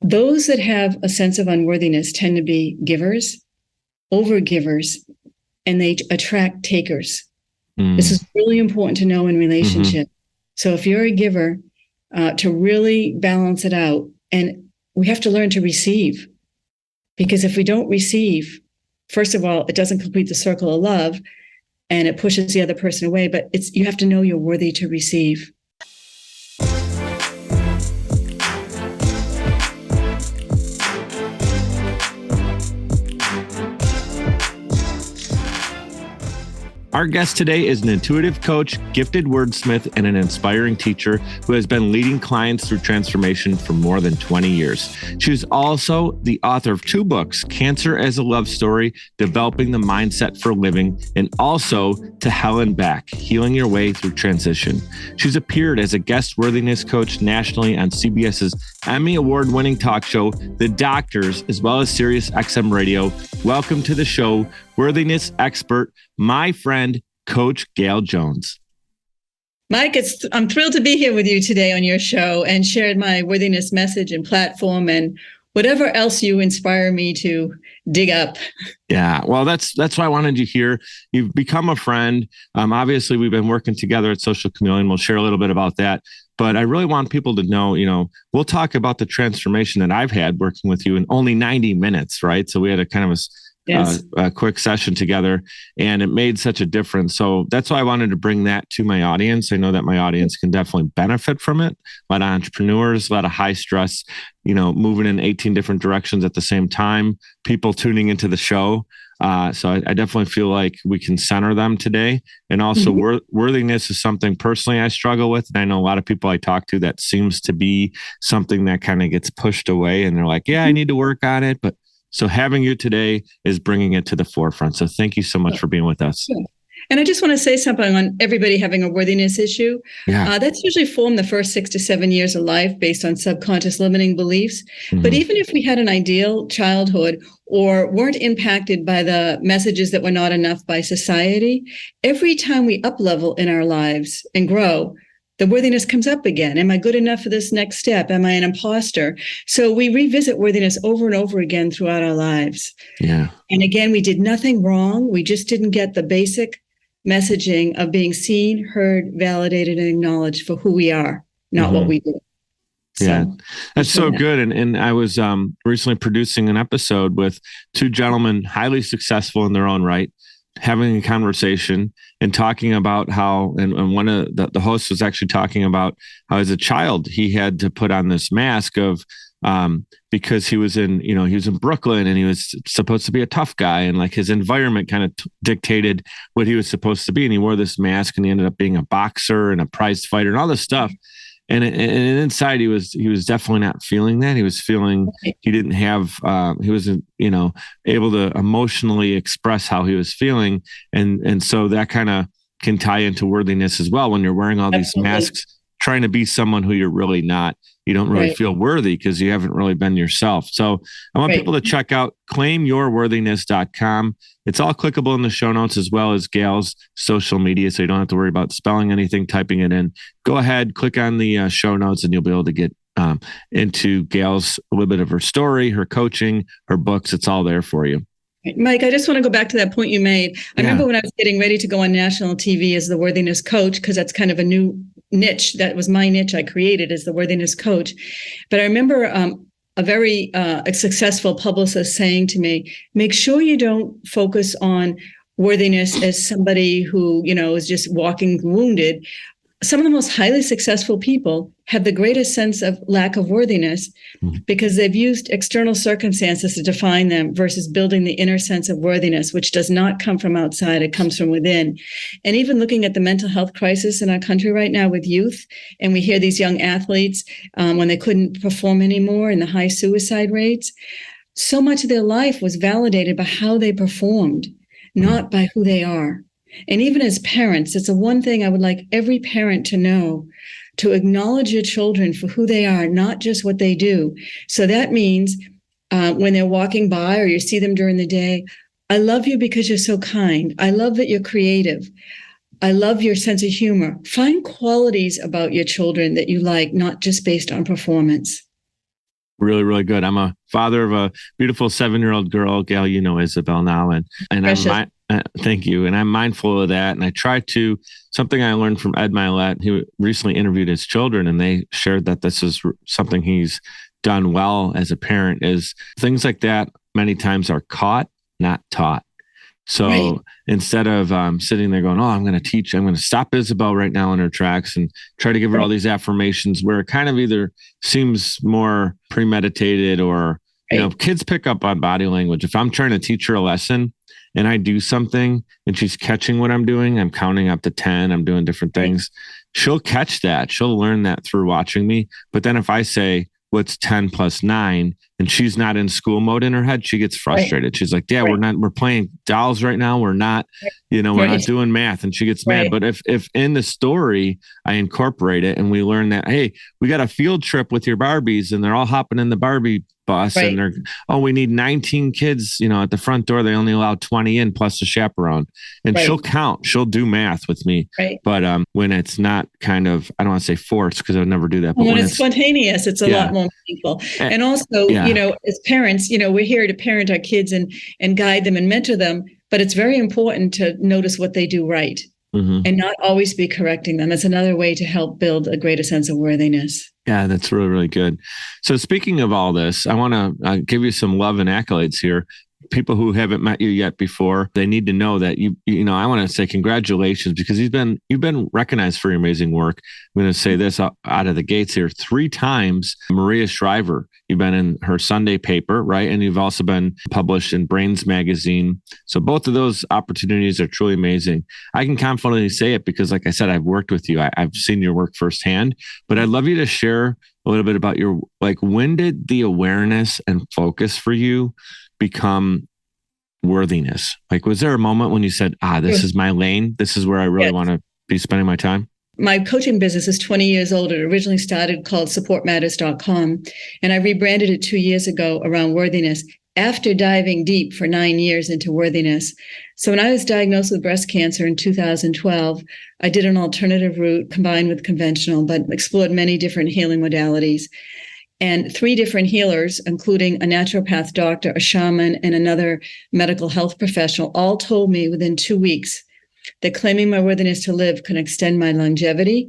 those that have a sense of unworthiness tend to be givers, overgivers, and they attract takers. This is really important to know in relationship. So if you're a giver, to really balance it out, and we have to learn to receive, because if we don't receive, first of all, it doesn't complete the circle of love, and it pushes the other person away. But you have to know you're worthy to receive. Our guest today is an intuitive coach, gifted wordsmith, and an inspiring teacher who has been leading clients through transformation for more than 20 years. She's also the author of 2 books, Cancer as a Love Story, Developing the Mindset for Living, and also To Hell and Back, Healing Your Way Through Transition. She's appeared as a guest worthiness coach nationally on CBS's Emmy award-winning talk show, The Doctors, as well as Sirius XM Radio. Welcome to the show, Worthiness Expert, my friend, Coach Gail Jones. Mike, I'm thrilled to be here with you today on your show and shared my worthiness message and platform and whatever else you inspire me to dig up. Yeah, well, that's why I wanted you here. You've become a friend. Obviously, we've been working together at Social Chameleon. We'll share a little bit about that. But I really want people to know, we'll talk about the transformation that I've had working with you in only 90 minutes, right? So we had a kind of a quick session together, and it made such a difference. So that's why I wanted to bring that to my audience. I know that my audience can definitely benefit from it. A lot of entrepreneurs, a lot of high stress, moving in 18 different directions at the same time, people tuning into the show. So I definitely feel like we can center them today. And also worthiness is something personally I struggle with. And I know a lot of people I talk to, that seems to be something that kind of gets pushed away, and they're like, yeah, I need to work on it. But so having you today is bringing it to the forefront. So thank you so much for being with us. Sure. And I just want to say something on everybody having a worthiness issue. Yeah. That's usually formed the first 6 to 7 years of life based on subconscious limiting beliefs. But even if we had an ideal childhood or weren't impacted by the messages that were not enough by society, every time we up-level in our lives and grow, the worthiness comes up again. Am I good enough for this next step? Am I an imposter? So we revisit worthiness over and over again throughout our lives. Yeah. And again, we did nothing wrong. We just didn't get the basic messaging of being seen, heard, validated, and acknowledged for who we are, not what we do. Yeah, that's so good. And I was recently producing an episode with 2 gentlemen, highly successful in their own right, having a conversation and talking about how, and one of the hosts was actually talking about how as a child, he had to put on this mask of, because he was in Brooklyn and he was supposed to be a tough guy, and like his environment kind of dictated what he was supposed to be. And he wore this mask and he ended up being a boxer and a prize fighter and all this stuff. And inside he was definitely not feeling that. He was feeling he didn't have, he wasn't, able to emotionally express how he was feeling. And so that kind of can tie into worthiness as well. When you're wearing all these masks, trying to be someone who you're really not, you don't really feel worthy because you haven't really been yourself. So I want people to check out claimyourworthiness.com. It's all clickable in the show notes, as well as Gail's social media. So you don't have to worry about spelling anything, typing it in. Go ahead, click on the show notes, and you'll be able to get into Gail's, a little bit of her story, her coaching, her books. It's all there for you. Mike, I just want to go back to that point you made. I remember when I was getting ready to go on national TV as the Worthiness Coach, because that's kind of a new niche. That was my niche I created as the Worthiness Coach. But I remember a very successful publicist saying to me, make sure you don't focus on worthiness as somebody who, is just walking wounded. Some of the most highly successful people have the greatest sense of lack of worthiness because they've used external circumstances to define them versus building the inner sense of worthiness, which does not come from outside. It comes from within. And even looking at the mental health crisis in our country right now with youth, and we hear these young athletes when they couldn't perform anymore and the high suicide rates, so much of their life was validated by how they performed, not by who they are. And even as parents, it's the one thing I would like every parent to know, to acknowledge your children for who they are, not just what they do. So that means when they're walking by or you see them during the day, I love you because you're so kind. I love that you're creative. I love your sense of humor. Find qualities about your children that you like, not just based on performance. Really, really good. I'm a father of a beautiful 7-year-old girl, Gail, you know Isabel now, and thank you. And I'm mindful of that. And I try to, something I learned from Ed Milet, he recently interviewed his children, and they shared that this is something he's done well as a parent, is things like that many times are caught, not taught. So instead of sitting there going, I'm going to stop Isabel right now in her tracks and try to give her all these affirmations, where it kind of either seems more premeditated or, kids pick up on body language. If I'm trying to teach her a lesson and I do something and she's catching what I'm doing, I'm counting up to 10, I'm doing different things. She'll catch that. She'll learn that through watching me. But then if I say, what's 10 plus 9? And she's not in school mode in her head, she gets frustrated. She's like, Dad, we're playing dolls right now. We're not, we're not doing math. And she gets mad. But if in the story, I incorporate it and we learn that, hey, we got a field trip with your Barbies and they're all hopping in the Barbie bus and they're, we need 19 kids, at the front door. They only allow 20 in plus the chaperone. And she'll count, she'll do math with me. But when it's not kind of, I don't want to say forced because I would never do that. But when it's spontaneous, it's a lot more meaningful. And also, as parents, we're here to parent our kids and guide them and mentor them. But it's very important to notice what they do right and not always be correcting them. That's another way to help build a greater sense of worthiness. Yeah, that's really, really good. So speaking of all this, I want to give you some love and accolades here. People who haven't met you yet before, they need to know that I want to say congratulations, because you've been recognized for your amazing work. I'm going to say this out of the gates here: 3 times Maria Shriver. You've been in her Sunday paper, right? And you've also been published in Brains Magazine. So both of those opportunities are truly amazing. I can confidently say it because, like I said, I've worked with you. I've seen your work firsthand, but I'd love you to share a little bit about when did the awareness and focus for you become worthiness? Was there a moment when you said, this is my lane, this is where I really want to be spending my time? My coaching business is 20 years old. It originally started called supportmatters.com, and I rebranded it 2 years ago around worthiness after diving deep for 9 years into worthiness. So when I was diagnosed with breast cancer in 2012, I did an alternative route combined with conventional, but explored many different healing modalities. And 3 different healers, including a naturopath doctor, a shaman, and another medical health professional, all told me within 2 weeks that claiming my worthiness to live can extend my longevity.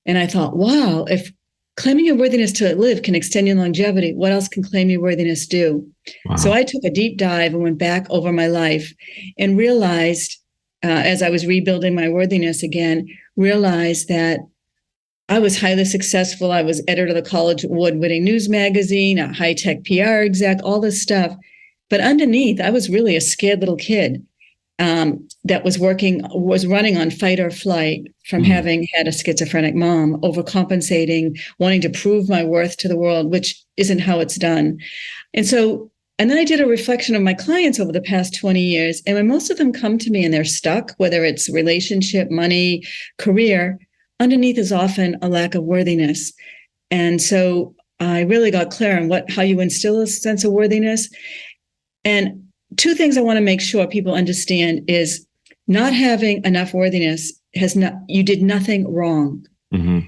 And I thought, wow, if claiming your worthiness to live can extend your longevity, what else can claiming your worthiness do? Wow. So I took a deep dive and went back over my life and realized, as I was rebuilding my worthiness again, realized that I was highly successful. I was editor of the College Award-winning news magazine, a high-tech PR exec, all this stuff. But underneath, I was really a scared little kid that was running on fight or flight from having had a schizophrenic mom, overcompensating, wanting to prove my worth to the world, which isn't how it's done. And then I did a reflection of my clients over the past 20 years. And when most of them come to me and they're stuck, whether it's relationship, money, career, underneath is often a lack of worthiness. And so I really got clear on how you instill a sense of worthiness. And 2 things I want to make sure people understand is not having enough worthiness you did nothing wrong. Mm-hmm.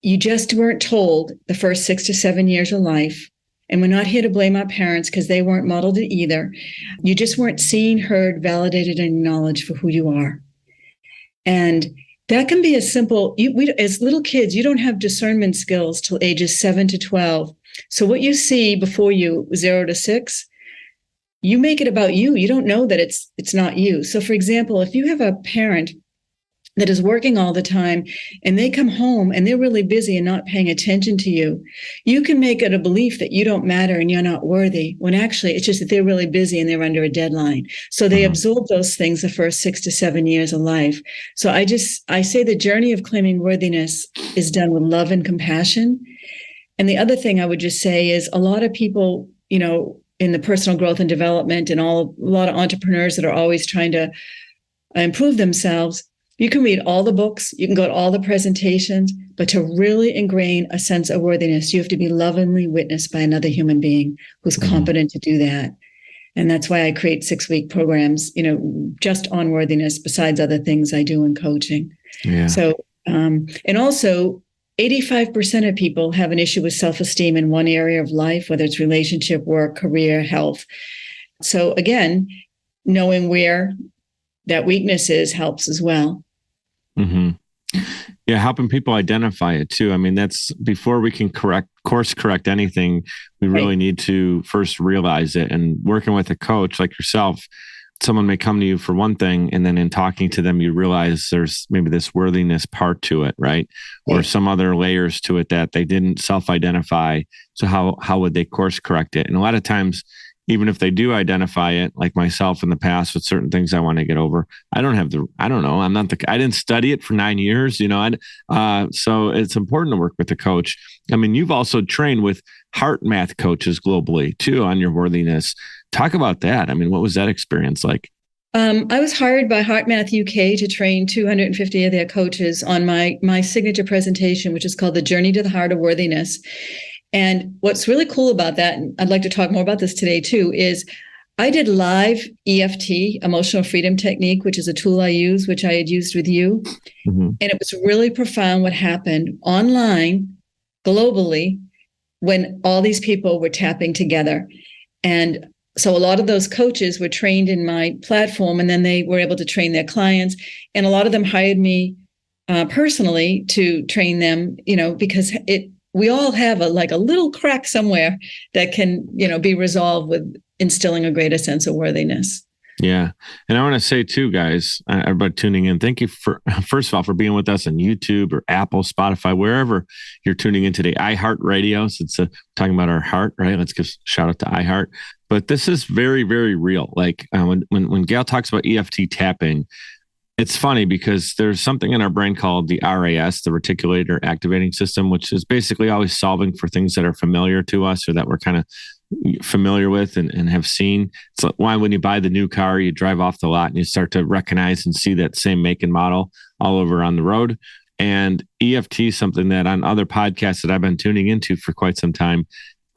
You just weren't told the first 6 to 7 years of life. And we're not here to blame our parents because they weren't modeled it either. You just weren't seen, heard, validated, and acknowledged for who you are. And that can be as simple. As little kids, you don't have discernment skills till ages 7 to 12. So what you see before you, 0 to 6, you make it about you. You don't know that it's not you. So for example, if you have a parent that is working all the time and they come home and they're really busy and not paying attention to you, you can make it a belief that you don't matter and you're not worthy, when actually it's just that they're really busy and they're under a deadline. So they absorb those things the first 6 to 7 years of life. So I say the journey of claiming worthiness is done with love and compassion. And the other thing I would just say is a lot of people, in the personal growth and development and a lot of entrepreneurs that are always trying to improve themselves, you can read all the books, you can go to all the presentations, but to really ingrain a sense of worthiness, you have to be lovingly witnessed by another human being who's competent to do that. And that's why I create 6-week programs, just on worthiness, besides other things I do in coaching. Yeah. So, and also 85% of people have an issue with self-esteem in one area of life, whether it's relationship, work, career, health. So again, knowing where that weakness is helps as well. Mm-hmm. Yeah, helping people identify it too. I mean, that's before we can course correct anything, we really need to first realize it. And working with a coach like yourself, someone may come to you for one thing, and then in talking to them, you realize there's maybe this worthiness part to it, right? Or some other layers to it that they didn't self-identify. So how would they course correct it? And a lot of times, even if they do identify it, like myself in the past with certain things I want to get over, I don't know. I didn't study it for 9 years, so it's important to work with a coach. I mean, you've also trained with HeartMath coaches globally too on your worthiness. Talk about that. I mean, what was that experience like? I was hired by HeartMath UK to train 250 of their coaches on my signature presentation, which is called The Journey to the Heart of Worthiness. And what's really cool about that, and I'd like to talk more about this today too, is I did live EFT, emotional freedom technique, which is a tool I use, which I had used with you. Mm-hmm. And it was really profound what happened online, globally, when all these people were tapping together. And so a lot of those coaches were trained in my platform, and then they were able to train their clients. And a lot of them hired me personally to train them, because we all have a little crack somewhere that can, be resolved with instilling a greater sense of worthiness. Yeah. And I want to say too, guys, everybody tuning in, thank you first of all, for being with us on YouTube or Apple, Spotify, wherever you're tuning in today. iHeartRadio, since talking about our heart, right? Let's give a shout out to iHeart. But this is very, very real. Like when Gail talks about EFT tapping, it's funny because there's something in our brain called the RAS, the reticular activating system, which is basically always solving for things that are familiar to us or that we're kind of familiar with and have seen. It's like why when you buy the new car, you drive off the lot and you start to recognize and see that same make and model all over on the road. And EFT is something that on other podcasts that I've been tuning into for quite some time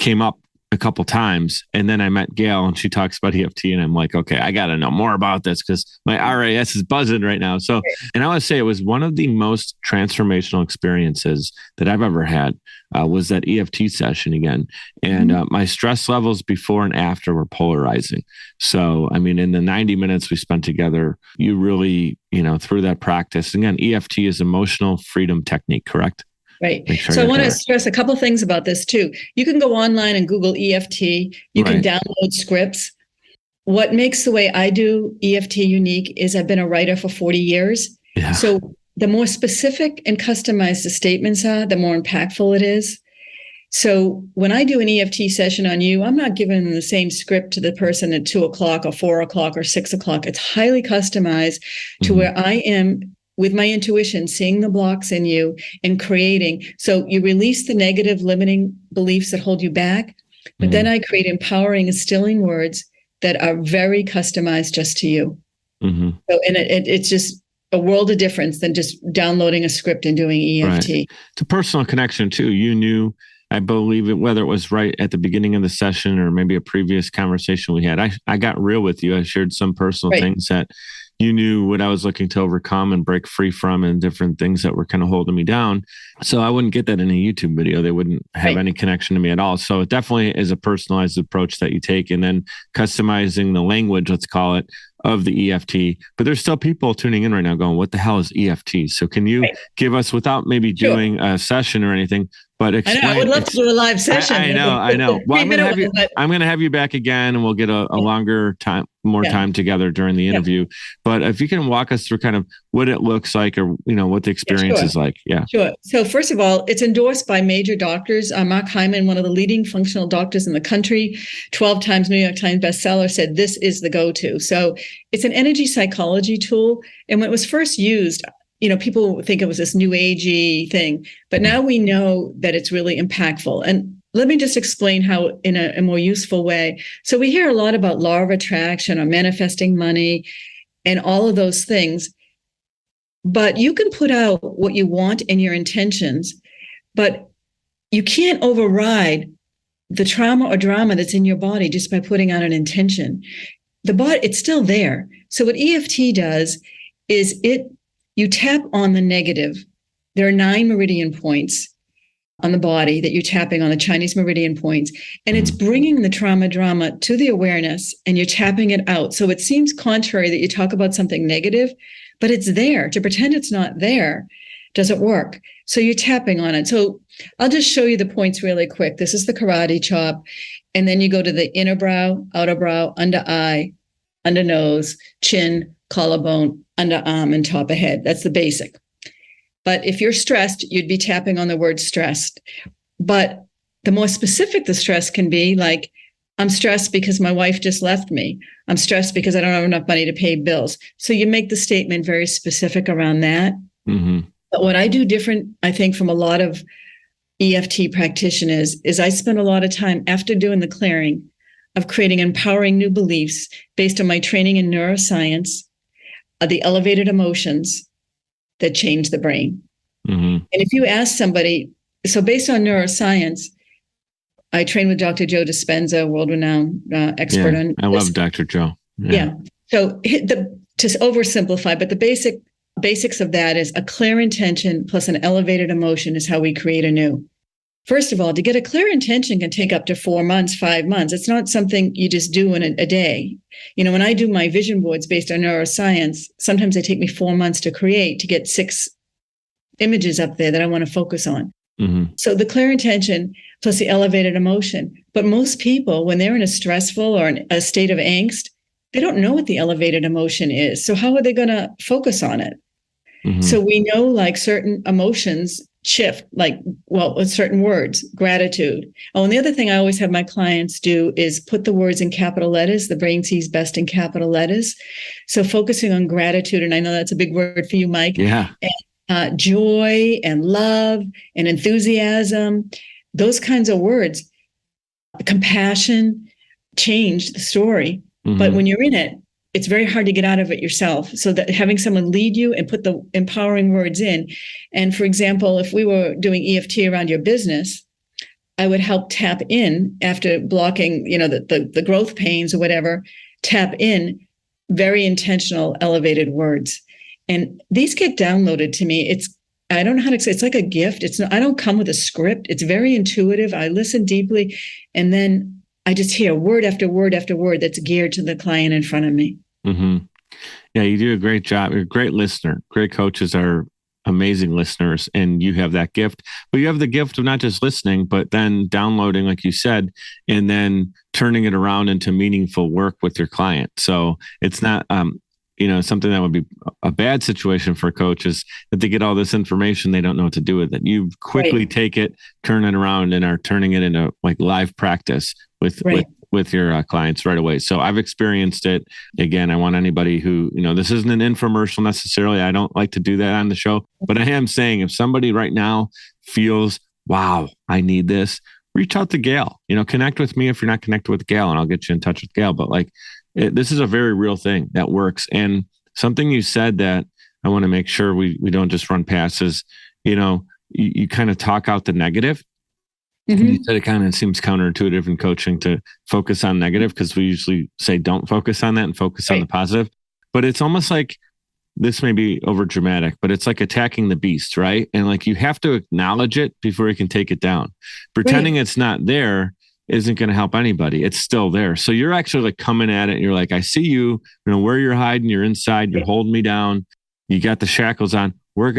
came up a couple times. And then I met Gail and she talks about EFT and I'm like, okay, I got to know more about this because my RAS is buzzing right now. So, and I want to say it was one of the most transformational experiences that I've ever had was that EFT session again. And my stress levels before and after were polarizing. So, I mean, in the 90 minutes we spent together, you really, through that practice, again, EFT is emotional freedom technique, correct? Right. So I want to stress a couple of things about this too. You can go online and Google EFT. You can download scripts. What makes the way I do EFT unique is I've been a writer for 40 years. Yeah. So the more specific and customized the statements are, the more impactful it is. So when I do an EFT session on you, I'm not giving the same script to the person at 2:00 or 4:00 or 6:00. It's highly customized to where I am with my intuition, seeing the blocks in you and creating. So you release the negative limiting beliefs that hold you back, but then I create empowering, instilling words that are very customized just to you. Mm-hmm. So, and it's just a world of difference than just downloading a script and doing EFT. Right. It's a personal connection too. You knew, I believe it, whether it was right at the beginning of the session or maybe a previous conversation we had, I got real with you. I shared some personal things that you knew what I was looking to overcome and break free from and different things that were kind of holding me down. So I wouldn't get that in a YouTube video. They wouldn't have any connection to me at all. So it definitely is a personalized approach that you take and then customizing the language, let's call it, of the EFT. But there's still people tuning in right now going, what the hell is EFT? So can you give us, without maybe doing a session or anything, but explain. I would love to do a live session. I know. Well, I'm going to have you back again and we'll get a longer time, more time together during the interview. But if you can walk us through kind of what it looks like or, what the experience is like. Yeah. Sure. So first of all, it's endorsed by major doctors. Mark Hyman, one of the leading functional doctors in the country, 12 times New York Times bestseller, said this is the go-to. So it's an energy psychology tool. And when it was first used, people think it was this new agey thing, but now we know that it's really impactful. And let me just explain how in a more useful way. So we hear a lot about law of attraction or manifesting money and all of those things, but you can put out what you want and your intentions, but you can't override the trauma or drama that's in your body just by putting out an intention. The body, it's still there. So what EFT does is you tap on the negative there are 9 meridian points on the body that you're tapping on, the Chinese meridian points, and it's bringing the trauma drama to the awareness, and you're tapping it out. So it seems contrary that you talk about something negative, but it's there. To pretend it's not there doesn't work. So you're tapping on it. So I'll just show you the points really quick. This is the karate chop. And then you go to the inner brow, outer brow, under eye, under nose, chin, collarbone, underarm, and top of head. That's the basic. But if you're stressed, you'd be tapping on the word stressed. But the more specific the stress can be, like, I'm stressed because my wife just left me. I'm stressed because I don't have enough money to pay bills. So you make the statement very specific around that. Mm-hmm. But what I do different, I think, from a lot of EFT practitioners is I spend a lot of time after doing the clearing of creating empowering new beliefs based on my training in neuroscience, the elevated emotions that change the brain. Mm-hmm. And if you ask somebody, so based on neuroscience, I train with Dr. Joe Dispenza, world-renowned expert on. I love Dr. Joe. Yeah. So to oversimplify, but the basics of that is a clear intention plus an elevated emotion is how we create anew. First of all, to get a clear intention can take up to 4 months, 5 months. It's not something you just do in a day. You know, when I do my vision boards based on neuroscience, sometimes they take me 4 months to create, to get 6 images up there that I want to focus on. Mm-hmm. So the clear intention plus the elevated emotion. But most people, when they're in a stressful or a state of angst, they don't know what the elevated emotion is. So how are they going to focus on it? Mm-hmm. So we know, like, certain emotions shift, like, well, with certain words, gratitude. Oh, and the other thing I always have my clients do is put the words in capital letters. The brain sees best in capital letters. So focusing on gratitude, and I know that's a big word for you, Mike. Yeah. And, joy and love and enthusiasm, those kinds of words, compassion, change the story. Mm-hmm. But when you're in it, it's very hard to get out of it yourself. So that having someone lead you and put the empowering words in. And for example, if we were doing EFT around your business, I would help tap in after blocking, you know, the growth pains or whatever, tap in very intentional, elevated words. And these get downloaded to me. I don't know how to say, it's like a gift. I don't come with a script. It's very intuitive. I listen deeply. And then I just hear word after word after word that's geared to the client in front of me. Mm-hmm. Yeah, you do a great job. You're a great listener. Great coaches are amazing listeners, and you have that gift. But you have the gift of not just listening, but then downloading, like you said, and then turning it around into meaningful work with your client. So it's not, something that would be a bad situation for coaches, that they get all this information, they don't know what to do with it. You quickly take it, turn it around, and are turning it into like live practice with your clients right away. So I've experienced it. Again, I want anybody who, this isn't an infomercial necessarily. I don't like to do that on the show, but I am saying if somebody right now feels, wow, I need this, reach out to Gail, connect with me if you're not connected with Gail, and I'll get you in touch with Gail. But this is a very real thing that works. And something you said that I want to make sure we don't just run past is, you kind of talk out the negative. Mm-hmm. You said it kind of seems counterintuitive in coaching to focus on negative, because we usually say don't focus on that and focus on the positive. But it's almost like, this may be over dramatic, but it's like attacking the beast, right? And you have to acknowledge it before you can take it down. Pretending it's not there isn't going to help anybody. It's still there. So you're actually coming at it. And you're like, I see you, where you're hiding, you're inside, you're holding me down. You got the shackles on. We're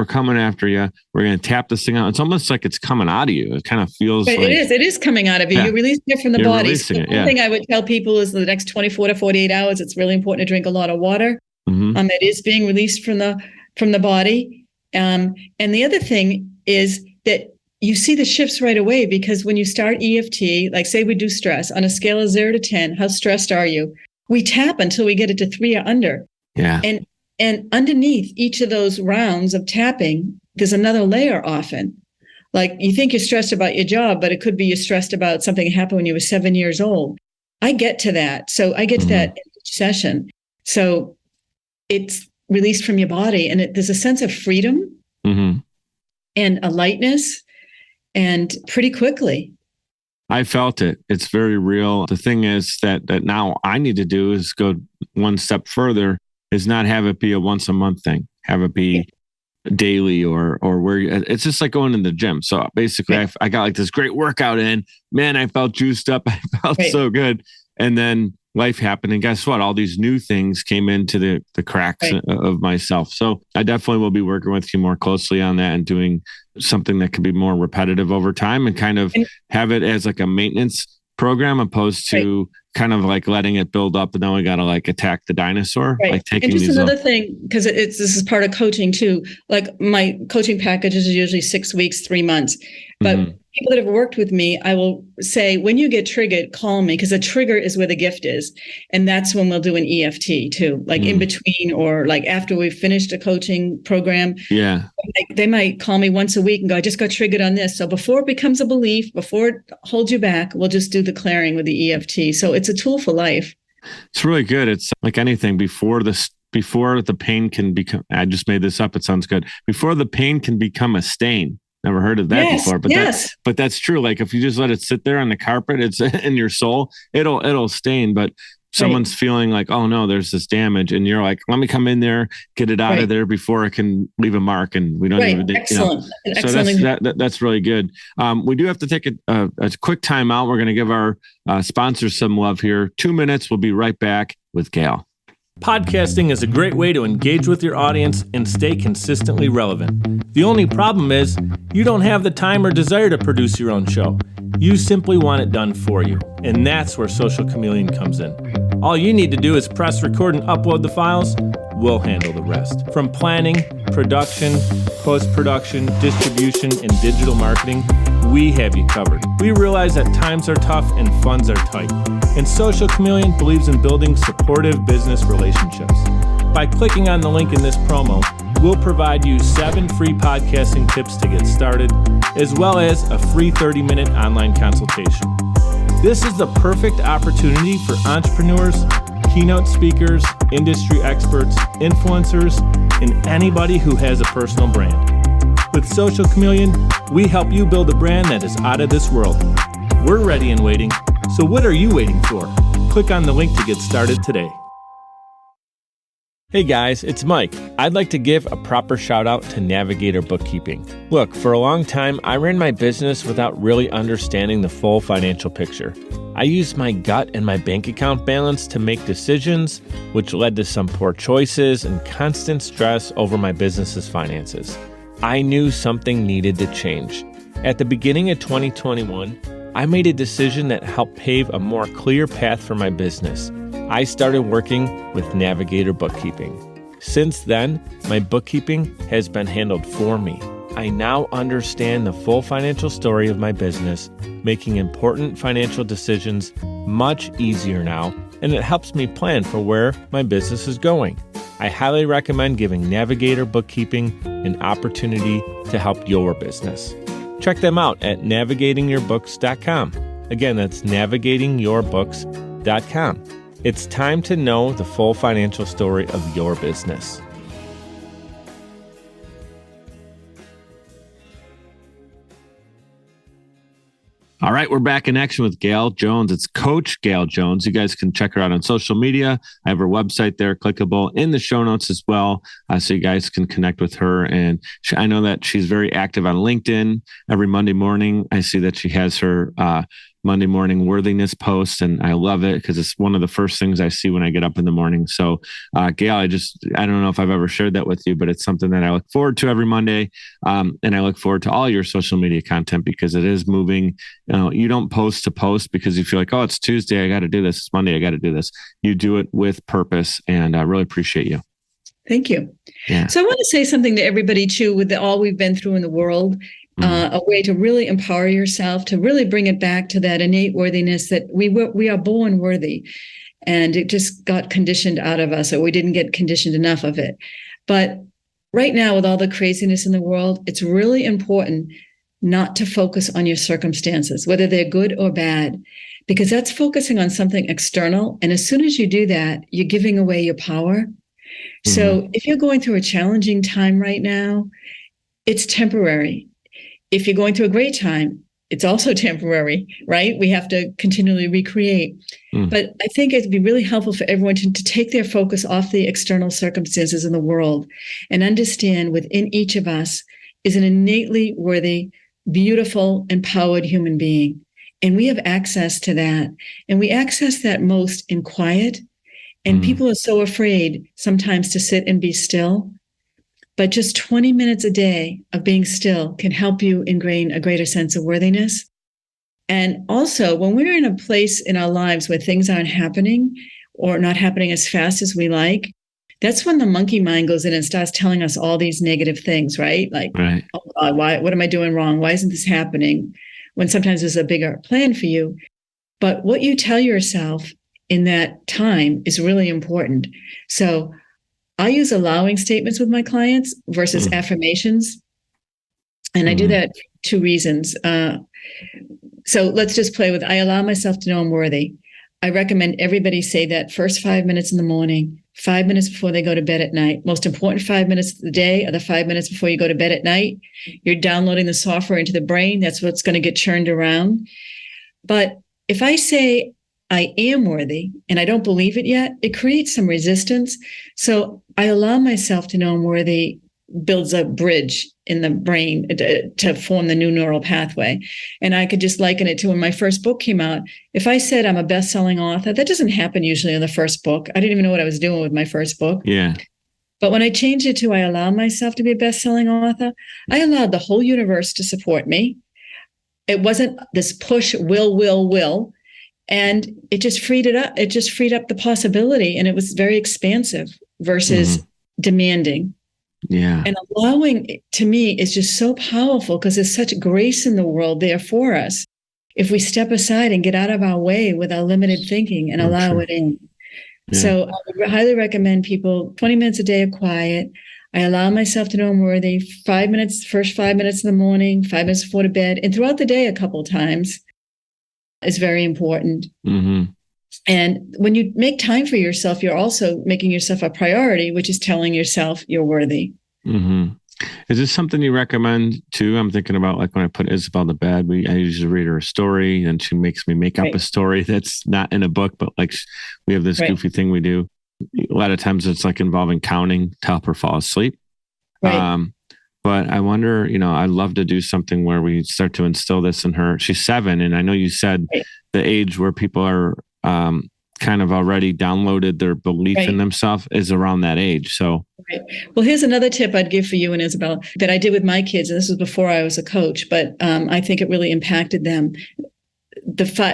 coming after you. We're going to tap this thing out. It's almost like it's coming out of you. It kind of feels like it is coming out of you. Yeah. You're releasing it from the body. So the one thing I would tell people is the next 24 to 48 hours, it's really important to drink a lot of water. Mm-hmm. It is being released from the body. And the other thing is that you see the shifts right away, because when you start EFT, like say we do stress on a scale of 0 to 10, how stressed are you? We tap until we get it to 3 or under. Yeah. And underneath each of those rounds of tapping, there's another layer often. Like you think you're stressed about your job, but it could be you're stressed about something that happened when you were 7 years old. I get to that. So I get to that in each session. So it's released from your body, and there's a sense of freedom and a lightness, and pretty quickly. I felt it. It's very real. The thing is that now I need to do is go one step further, is not have it be a once a month thing. Have it be daily or where it's just like going to the gym. So basically I got like this great workout in, man, I felt juiced up. I felt so good. And then life happened. And guess what? All these new things came into the cracks of myself. So I definitely will be working with you more closely on that and doing something that could be more repetitive over time and kind of have it as like a maintenance program opposed to kind of like letting it build up and then we got to like attack the dinosaur. Like taking and just another thing, because this is part of coaching too. Like my coaching packages are usually 6 weeks, 3 months, but people that have worked with me, I will say, when you get triggered, call me, because a trigger is where the gift is. And that's when we'll do an EFT too, like in between or like after we've finished a coaching program. Yeah. They might call me once a week and go, I just got triggered on this. So before it becomes a belief, before it holds you back, we'll just do the clearing with the EFT. So it's a tool for life. It's really good. It's like anything before the pain can become, I just made this up. It sounds good. Before the pain can become a stain. Never heard of that before, but that's true. Like if you just let it sit there on the carpet, it's in your soul, it'll stain. But someone's feeling like, oh no, there's this damage, and you're like, let me come in there, get it out of there before it can leave a mark, and we don't even. Excellent. So that's really good. We do have to take a quick time out. We're going to give our sponsors some love here. 2 minutes. We'll be right back with Gail. Podcasting is a great way to engage with your audience and stay consistently relevant. The only problem is you don't have the time or desire to produce your own show. You simply want it done for you, and that's where Social Chameleon comes in. All you need to do is press record and upload the files. We'll handle the rest. From planning, production, post-production, distribution, and digital marketing, we have you covered. We realize that times are tough and funds are tight, and Social Chameleon believes in building supportive business relationships. By clicking on the link in this promo, we'll provide you 7 free podcasting tips to get started, as well as a free 30-minute online consultation. This is the perfect opportunity for entrepreneurs, keynote speakers, industry experts, influencers, and anybody who has a personal brand. With Social Chameleon, we help you build a brand that is out of this world. We're ready and waiting, so what are you waiting for? Click on the link to get started today. Hey guys, it's Mike. I'd like to give a proper shout out to Navigator Bookkeeping. Look, for a long time, I ran my business without really understanding the full financial picture. I used my gut and my bank account balance to make decisions, which led to some poor choices and constant stress over my business's finances. I knew something needed to change. At the beginning of 2021, I made a decision that helped pave a more clear path for my business. I started working with Navigator Bookkeeping. Since then, my bookkeeping has been handled for me. I now understand the full financial story of my business, making important financial decisions much easier now, and it helps me plan for where my business is going. I highly recommend giving Navigator Bookkeeping an opportunity to help your business. Check them out at navigatingyourbooks.com. Again, that's navigatingyourbooks.com. It's time to know the full financial story of your business. All right, we're back in action with Gail Jones. It's Coach Gail Jones. You guys can check her out on social media. I have her website there, clickable in the show notes as well, so you guys can connect with her. And I know that she's very active on LinkedIn. Every Monday morning, I see that she has her Monday morning worthiness post, and I love it because it's one of the first things I see when I get up in the morning. So, Gail, I don't know if I've ever shared that with you, but it's something that I look forward to every Monday, and I look forward to all your social media content because it is moving. You don't post to post because you feel like, oh, it's Tuesday, I got to do this. It's Monday, I got to do this. You do it with purpose, and I really appreciate you. Thank you. Yeah. So I want to say something to everybody too, with all we've been through in the world. A way to really empower yourself, to really bring it back to that innate worthiness that we are born worthy, and it just got conditioned out of us, or we didn't get conditioned enough of it. But right now, with all the craziness in the world, it's really important not to focus on your circumstances, whether they're good or bad, because that's focusing on something external. And as soon as you do that, you're giving away your power. So if you're going through a challenging time right now, it's temporary. If you're going through a great time, it's also temporary, right? We have to continually recreate. But I think it'd be really helpful for everyone to take their focus off the external circumstances in the world and understand within each of us is an innately worthy, beautiful, empowered human being. And we have access to that. And we access that most in quiet. And people are so afraid sometimes to sit and be still. But just 20 minutes a day of being still can help you ingrain a greater sense of worthiness. And also, when we're in a place in our lives where things aren't happening or not happening as fast as we like, that's when the monkey mind goes in and starts telling us all these negative things, right? Like, oh God, what am I doing wrong? Why isn't this happening? When sometimes there's a bigger plan for you. But what you tell yourself in that time is really important. So I use allowing statements with my clients versus affirmations. And I do that for two reasons. So let's just play with, I allow myself to know I'm worthy. I recommend everybody say that first 5 minutes in the morning, 5 minutes before they go to bed at night. Most important 5 minutes of the day are the 5 minutes before you go to bed at night. You're downloading the software into the brain. That's what's going to get churned around. But if I say I am worthy and I don't believe it yet, it creates some resistance. So I allow myself to know I'm worthy builds a bridge in the brain to form the new neural pathway. And I could just liken it to when my first book came out. If I said I'm a best-selling author, that doesn't happen usually in the first book. I didn't even know what I was doing with my first book. Yeah. But when I changed it to I allow myself to be a best-selling author, I allowed the whole universe to support me. It wasn't this push, will. And it just freed it up. It just freed up the possibility. And it was very expansive versus demanding. Yeah. And allowing, to me, is just so powerful because there's such grace in the world there for us. If we step aside and get out of our way with our limited thinking and allow it in. Yeah. So I would highly recommend people 20 minutes a day of quiet. I allow myself to know I'm worthy. 5 minutes, first 5 minutes in the morning, 5 minutes before to bed, and throughout the day a couple of times is very important. And when you make time for yourself, you're also making yourself a priority, which is telling yourself you're worthy. Is this something you recommend too? I'm thinking about like when I put Isabel to bed, I usually read her a story and she makes me make up a story that's not in a book, but like we have this goofy thing we do. A lot of times it's like involving counting to help her fall asleep. But I wonder, I'd love to do something where we start to instill this in her. She's 7. And I know you said the age where people are kind of already downloaded their belief in themselves is around that age. So, well, here's another tip I'd give for you and Isabel that I did with my kids. And this was before I was a coach, but I think it really impacted them.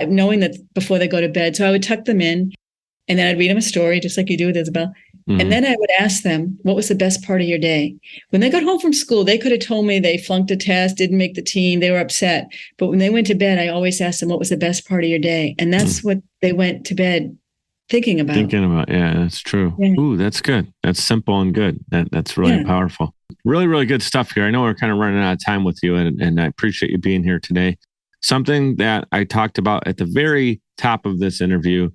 Knowing that before they go to bed. So I would tuck them in and then I'd read them a story, just like you do with Isabel. And then I would ask them, what was the best part of your day? When they got home from school, they could have told me they flunked a test, didn't make the team, they were upset. But when they went to bed, I always asked them, what was the best part of your day? And that's what they went to bed thinking about. Yeah, that's true. Yeah. Ooh, that's good. That's simple and good. That's really powerful. Really, really good stuff here. I know we're kind of running out of time with you, and I appreciate you being here today. Something that I talked about at the very top of this interview,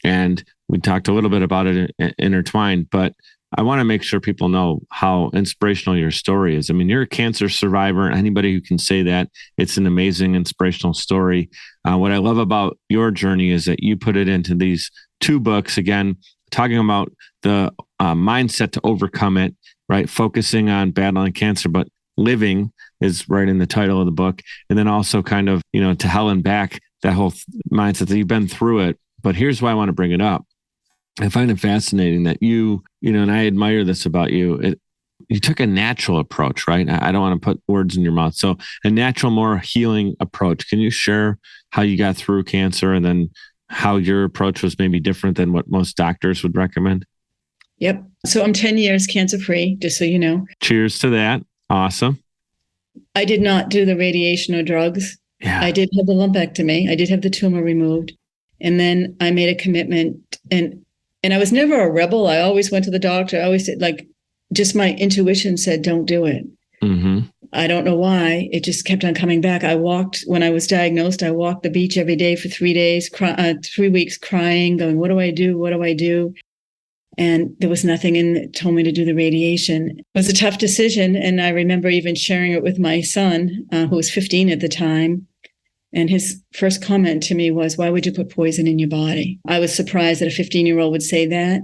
and we talked a little bit about it intertwined, but I want to make sure people know how inspirational your story is. I mean, you're a cancer survivor. Anybody who can say that, it's an amazing, inspirational story. What I love about your journey is that you put it into these 2 books, again, talking about the mindset to overcome it, right? Focusing on battling cancer, but living is right in the title of the book. And then also kind of, to hell and back, that whole mindset that you've been through it. But here's why I want to bring it up. I find it fascinating that you and I admire this about you. You took a natural approach, right? I don't want to put words in your mouth. So a natural, more healing approach. Can you share how you got through cancer and then how your approach was maybe different than what most doctors would recommend? Yep. So I'm 10 years cancer-free, just so you know. Cheers to that. Awesome. I did not do the radiation or drugs. Yeah. I did have the lumpectomy. I did have the tumor removed. And then I made a commitment, and I was never a rebel. I always went to the doctor. I always said, just my intuition said, don't do it. I don't know why. It just kept on coming back. When I was diagnosed, I walked the beach every day for 3 days, 3 weeks crying, going, what do I do? What do I do? And there was nothing in that told me to do the radiation. It was a tough decision. And I remember even sharing it with my son, who was 15 at the time. And his first comment to me was, why would you put poison in your body? I was surprised that a 15-year-old would say that.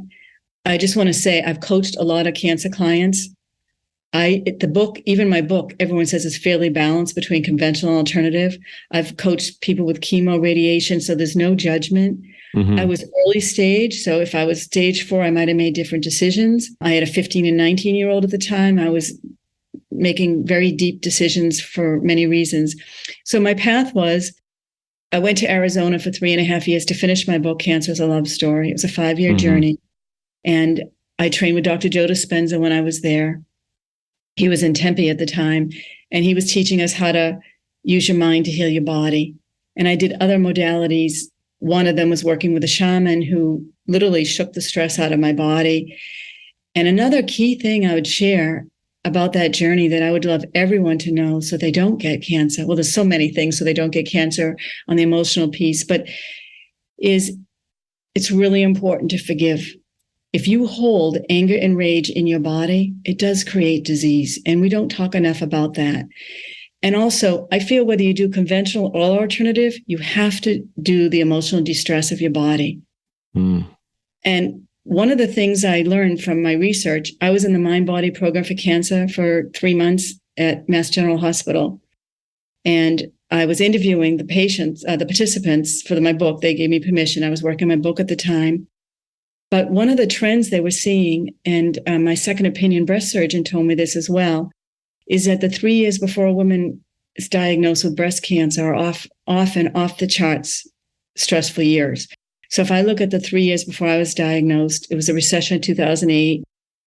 I just want to say I've coached a lot of cancer clients. The book, even my book, everyone says is fairly balanced between conventional and alternative. I've coached people with chemo, radiation, so there's no judgment. Mm-hmm. I was early stage, so if I was stage 4, I might have made different decisions. I had a 15 and 19-year-old at the time. I was making very deep decisions for many reasons. So my path was, I went to Arizona for 3.5 years to finish my book, Cancer is a Love Story. It was a 5-year mm-hmm. journey. And I trained with Dr. Joe Dispenza when I was there. He was in Tempe at the time, and he was teaching us how to use your mind to heal your body. And I did other modalities. One of them was working with a shaman who literally shook the stress out of my body. And another key thing I would share about that journey that I would love everyone to know so they don't get cancer. Well, there's so many things so they don't get cancer on the emotional piece, but it's really important to forgive. If you hold anger and rage in your body, it does create disease. And we don't talk enough about that. And also, I feel whether you do conventional or alternative, you have to do the emotional distress of your body. Mm. And one of the things I learned from my research, I was in the mind-body program for cancer for 3 months at Mass General Hospital. And I was interviewing the patients, the participants for my book. They gave me permission. I was working on my book at the time. But one of the trends they were seeing, and my second opinion breast surgeon told me this as well, is that the 3 years before a woman is diagnosed with breast cancer are often off the charts stressful years. So if I look at the 3 years before I was diagnosed, it was a recession in 2008.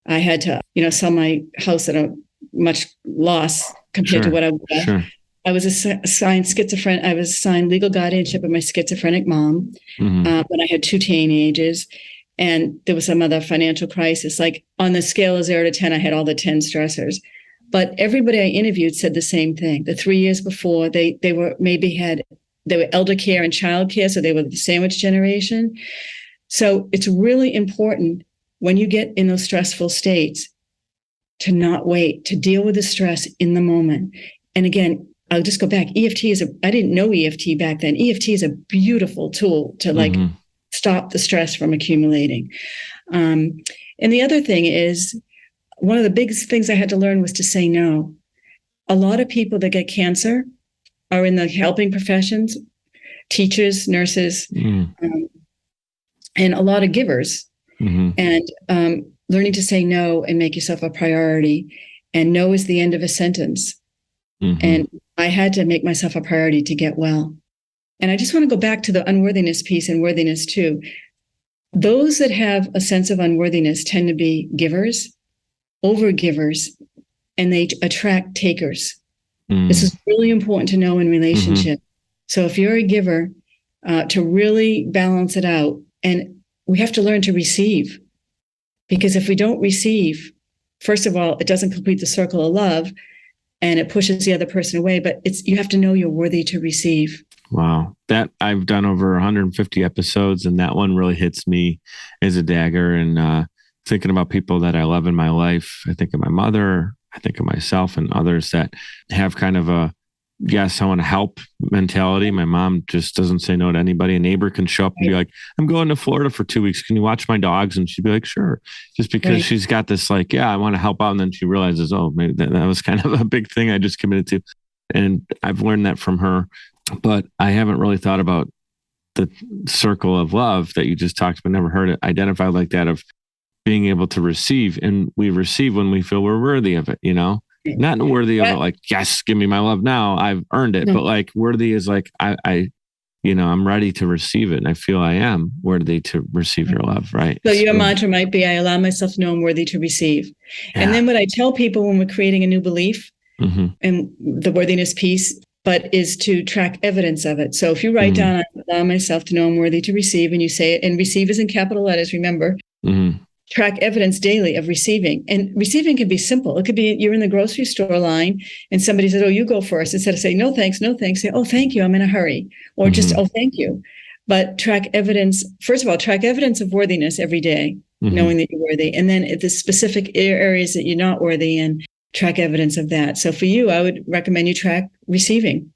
I had to, sell my house at a much loss compared to what I would have. Sure. I was assigned schizophrenic. I was assigned legal guardianship of my schizophrenic mom when I had 2 teenagers. And there was some other financial crisis. Like on the scale of 0 to 10, I had all the 10 stressors. But everybody I interviewed said the same thing. The 3 years before, they were elder care and child care, so they were the sandwich generation. So it's really important when you get in those stressful states to not wait, to deal with the stress in the moment. And again, I'll just go back. I didn't know EFT back then. EFT is a beautiful tool to stop the stress from accumulating. And the other thing is, one of the biggest things I had to learn was to say no. A lot of people that get cancer are in the helping professions, teachers, nurses, and a lot of givers. Mm-hmm. And learning to say no and make yourself a priority. And no is the end of a sentence. Mm-hmm. And I had to make myself a priority to get well. And I just want to go back to the unworthiness piece and worthiness too. Those that have a sense of unworthiness tend to be givers, over-givers, and they attract takers. This is really important to know in relationship. So if you're a giver, to really balance it out, and we have to learn to receive. Because if we don't receive, first of all, it doesn't complete the circle of love, and it pushes the other person away, but you have to know you're worthy to receive. Wow. That I've done over 150 episodes, and that one really hits me as a dagger. And thinking about people that I love in my life, I think of my mother, I think of myself and others that have kind of a, yes, I want to help mentality. My mom just doesn't say no to anybody. A neighbor can show up and be like, I'm going to Florida for 2 weeks. Can you watch my dogs? And she'd be like, sure. Just because she's got this like, yeah, I want to help out. And then she realizes, oh, maybe that was kind of a big thing I just committed to. And I've learned that from her. But I haven't really thought about the circle of love that you just talked about. Never heard it identified like that, of being able to receive. And we receive when we feel we're worthy of it, not worthy of it. Like, yes, give me my love now. I've earned it. No. But like worthy is like, I'm ready to receive it. And I feel I am worthy to receive your love. Right. So your mantra might be, I allow myself to know I'm worthy to receive. Yeah. And then what I tell people when we're creating a new belief and the worthiness piece, but is to track evidence of it. So if you write down, I allow myself to know I'm worthy to receive, and you say it, and receive is in capital letters, remember, track evidence daily of receiving. And receiving can be simple. It could be you're in the grocery store line and somebody says, oh, you go first. Instead of saying, no, thanks, say, oh, thank you, I'm in a hurry. Or just, oh, thank you. But track evidence, first of all, track evidence of worthiness every day, knowing that you're worthy. And then at the specific areas that you're not worthy in, track evidence of that. So for you, I would recommend you track receiving.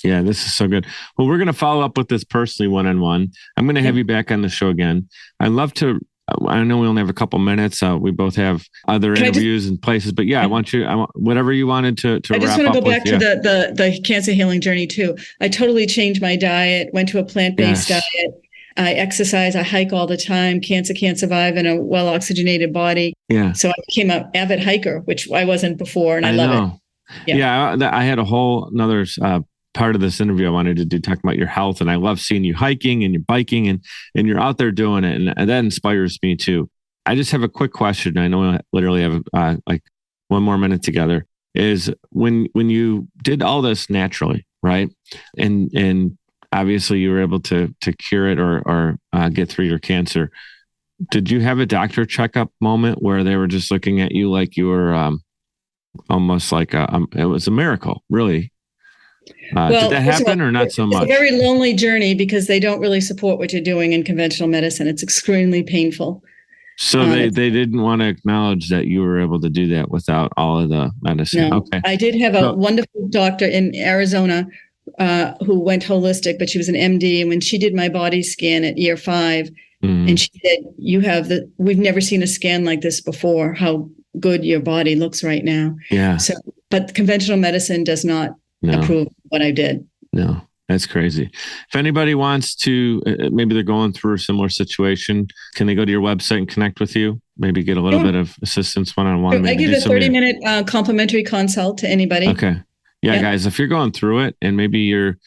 Yeah, this is so good. Well, we're going to follow up with this personally one-on-one. I'm going to have you back on the show again. I know we only have a couple minutes. We both have other interviews and places, but I want whatever you wanted to I just wrap want to up go back with, to the cancer healing journey too. I totally changed my diet, went to a plant-based diet. I exercise, I hike all the time. Cancer can't survive in a well-oxygenated body. Yeah. So I became an avid hiker, which I wasn't before, and I love it. Yeah. I had a whole another part of this interview I wanted to do, talking about your health. And I love seeing you hiking and you're biking and you're out there doing it. And that inspires me too. I just have a quick question. I know we literally have like one more minute together. Is when you did all this naturally, right? And obviously you were able to cure it or get through your cancer. Did you have a doctor checkup moment where they were just looking at you like you were almost like it was a miracle, really? Did that happen or not so much? It's a very lonely journey because they don't really support what you're doing in conventional medicine. It's extremely painful. So they didn't want to acknowledge that you were able to do that without all of the medicine. No. Okay. I did have a wonderful doctor in Arizona who went holistic, but she was an MD. And when she did my body scan at year 5, and she said, we've never seen a scan like this before, how good your body looks right now. Yeah. So, but conventional medicine does not approve what I did. No, that's crazy. If anybody wants to, maybe they're going through a similar situation, can they go to your website and connect with you? Maybe get a little bit of assistance one-on-one. I give a 30-minute complimentary consult to anybody. Okay. Yeah, guys, if you're going through it and maybe you're,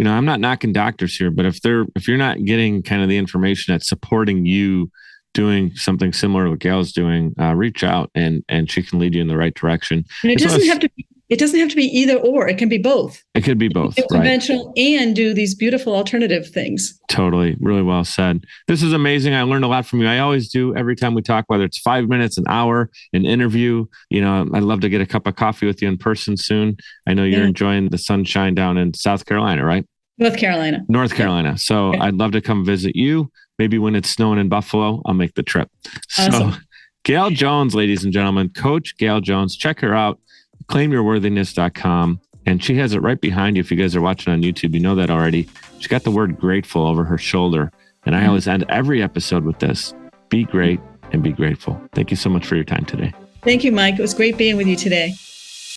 I'm not knocking doctors here, but if you're not getting kind of the information that's supporting you doing something similar to what Gail's doing, reach out and she can lead you in the right direction. And it doesn't have to be either or. It can be both. It could be both. Do conventional and do these beautiful alternative things. Totally. Really well said. This is amazing. I learned a lot from you. I always do every time we talk, whether it's 5 minutes, an hour, an interview. I'd love to get a cup of coffee with you in person soon. I know you're enjoying the sunshine down in South Carolina, right? North Carolina. So I'd love to come visit you. Maybe when it's snowing in Buffalo, I'll make the trip. Awesome. So Gail Jones, ladies and gentlemen, Coach Gail Jones, check her out. ClaimYourWorthiness.com. And she has it right behind you. If you guys are watching on YouTube, you know that already. She's got the word grateful over her shoulder. And I always end every episode with this: be great and be grateful. Thank you so much for your time today. Thank you, Mike. It was great being with you today.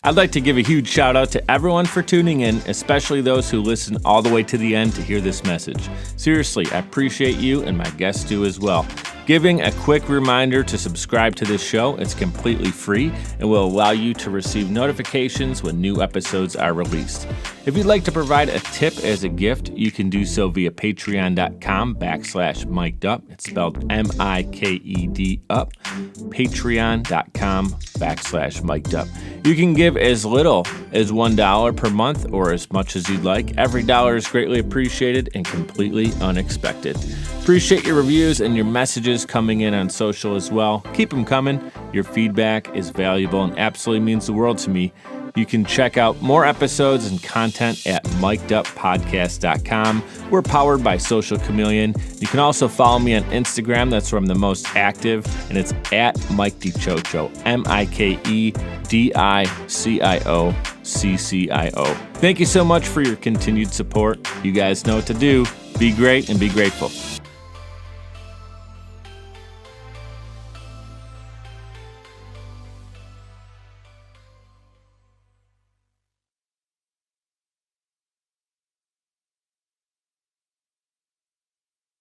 I'd like to give a huge shout out to everyone for tuning in, especially those who listen all the way to the end to hear this message. Seriously, I appreciate you, and my guests do as well. Giving a quick reminder to subscribe to this show. It's completely free and will allow you to receive notifications when new episodes are released. If you'd like to provide a tip as a gift, you can do so via patreon.com/mikedup. It's spelled MIKED up. Patreon.com/mikedup. You can give as little as $1 per month or as much as you'd like. Every dollar is greatly appreciated and completely unexpected. Appreciate your reviews and your messages coming in on social as well. Keep them coming. Your feedback is valuable and absolutely means the world to me. You can check out more episodes and content at mikeduppodcast.com. We're powered by Social Chameleon. You can also follow me on Instagram. That's where I'm the most active, and it's at Mike DiCioccio, MIKEDICIOCCIO. Thank you so much for your continued support. You guys know what to do. Be great and be grateful.